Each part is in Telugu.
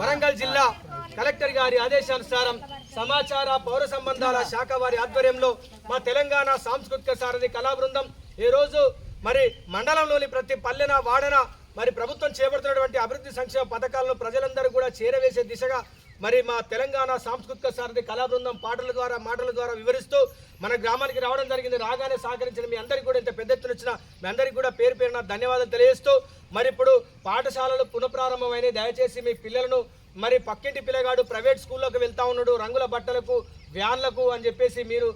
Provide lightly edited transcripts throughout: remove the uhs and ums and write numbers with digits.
వరంగల్ జిల్లా కలెక్టర్ గారి ఆదేశానుసారం సమాచార పౌర సంబంధాల శాఖ వారి ఆధ్వర్యంలో మా తెలంగాణ సాంస్కృతిక సారథి కళా బృందం ఈ రోజు మరి మండలంలోని ప్రతి పల్లెన వాడన మరి ప్రభుత్వం చేపడుతున్నటువంటి అభివృద్ధి సంక్షేమ పథకాలను ప్రజలందరూ కూడా చేరవేసే దిశగా మరి మా తెలంగాణ సాంస్కృతిక సారథి కళా బృందం పాటల ద్వారా మాటల ద్వారా వివరిస్తూ మన గ్రామానికి రావడం జరిగింది. రాగానే సహకరించిన మీ అందరికీ కూడా ఇంత పెద్ద ఎత్తున వచ్చిన మీ అందరికీ కూడా పేరు పేరున ధన్యవాదాలు తెలియజేస్తూ మరి ఇప్పుడు పాఠశాలలు పునఃప్రారంభమైనవి. దయచేసి మీ పిల్లలను మరి పక్కింటి పిల్లగాడు ప్రైవేట్ స్కూల్లోకి వెళ్తా ఉన్నాడు రంగుల బట్టలకు వ్యాన్లకు అని చెప్పేసి మీరు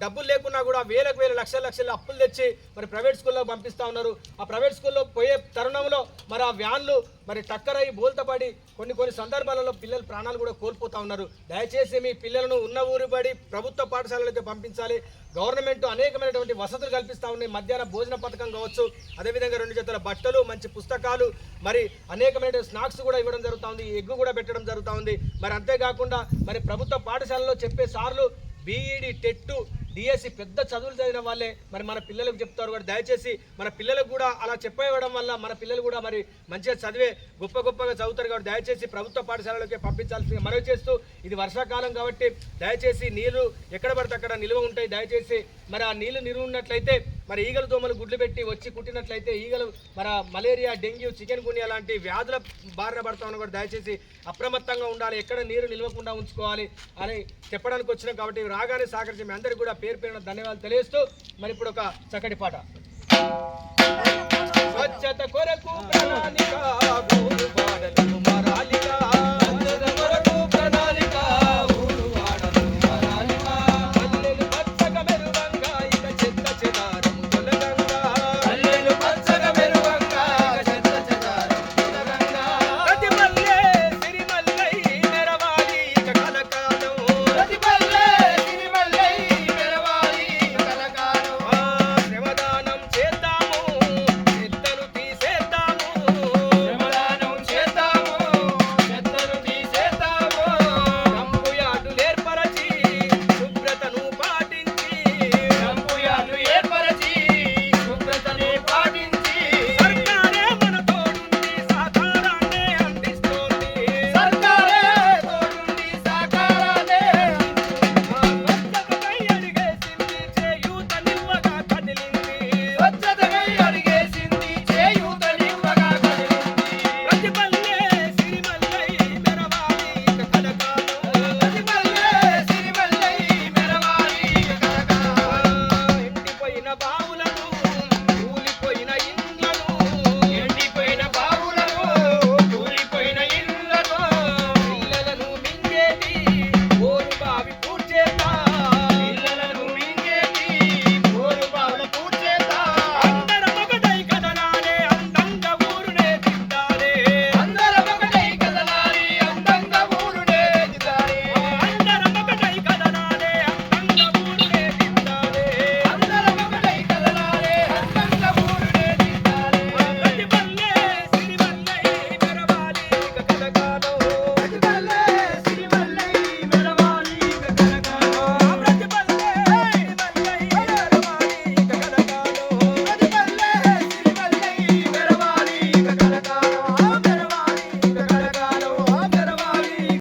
డబ్బులు లేకున్నా కూడా వేలకు లక్షల అప్పులు తెచ్చి మరి ప్రైవేట్ స్కూల్లో పంపిస్తూ ఉన్నారు. ఆ ప్రైవేట్ స్కూల్లో పోయే తరుణంలో మరి ఆ వ్యాన్లు మరి టక్కరై బోల్తపడి కొన్ని సందర్భాలలో పిల్లల ప్రాణాలు కూడా కోల్పోతూ ఉన్నారు. దయచేసి మీ పిల్లలను ఉన్న ఊరు బడి ప్రభుత్వ పాఠశాలలకు పంపించాలి. గవర్నమెంట్ అనేకమైనటువంటి వసతులు కల్పిస్తూ ఉన్నాయి. మధ్యాహ్న భోజన పథకం కావచ్చు, అదేవిధంగా 2 జతల బట్టలు, మంచి పుస్తకాలు, మరి అనేకమైన స్నాక్స్ కూడా ఇవ్వడం జరుగుతూ ఉంది. ఎగ్గు కూడా పెట్టడం జరుగుతూ ఉంది. మరి అంతేకాకుండా మరి ప్రభుత్వ పాఠశాలలో చెప్పే సార్లు బీఈడి, టెట్, డిఎస్సి పెద్ద చదువులు చదివిన వాళ్ళే మరి మన పిల్లలకు చెప్తారు. కూడా దయచేసి మన పిల్లలకు కూడా అలా చెప్పేయడం వల్ల మన పిల్లలు కూడా మరి మంచిగా చదివే గొప్పగా చదువుతారు. కాబట్టి దయచేసి ప్రభుత్వ పాఠశాలలోకి పంపించాల్సిందిగా మనవి చేస్తూ, ఇది వర్షాకాలం కాబట్టి దయచేసి నీళ్లు ఎక్కడ పడితే అక్కడ నిల్వ ఉంటాయి. దయచేసి మరి ఆ నీళ్లు నిల్వ ఉన్నట్లయితే మరి ఈగలు దోమలు గుడ్లు పెట్టి వచ్చి కుట్టినట్లయితే ఈగలు మరి మలేరియా, డెంగ్యూ, చికెన్ గున్యా లాంటి వ్యాధుల బారిన పడతా ఉన్నా కూడా దయచేసి అప్రమత్తంగా ఉండాలి. ఎక్కడ నీరు నిల్వకుండా ఉంచుకోవాలి అని చెప్పడానికి వచ్చినాం. కాబట్టి రాగానే సహకరించి మీ అందరికీ కూడా పేరు పేరున ధన్యవాదాలు తెలియజేస్తూ మరి ఇప్పుడు ఒక చక్కటి పాట. స్వచ్ఛత కొరకు ప్రణాళిక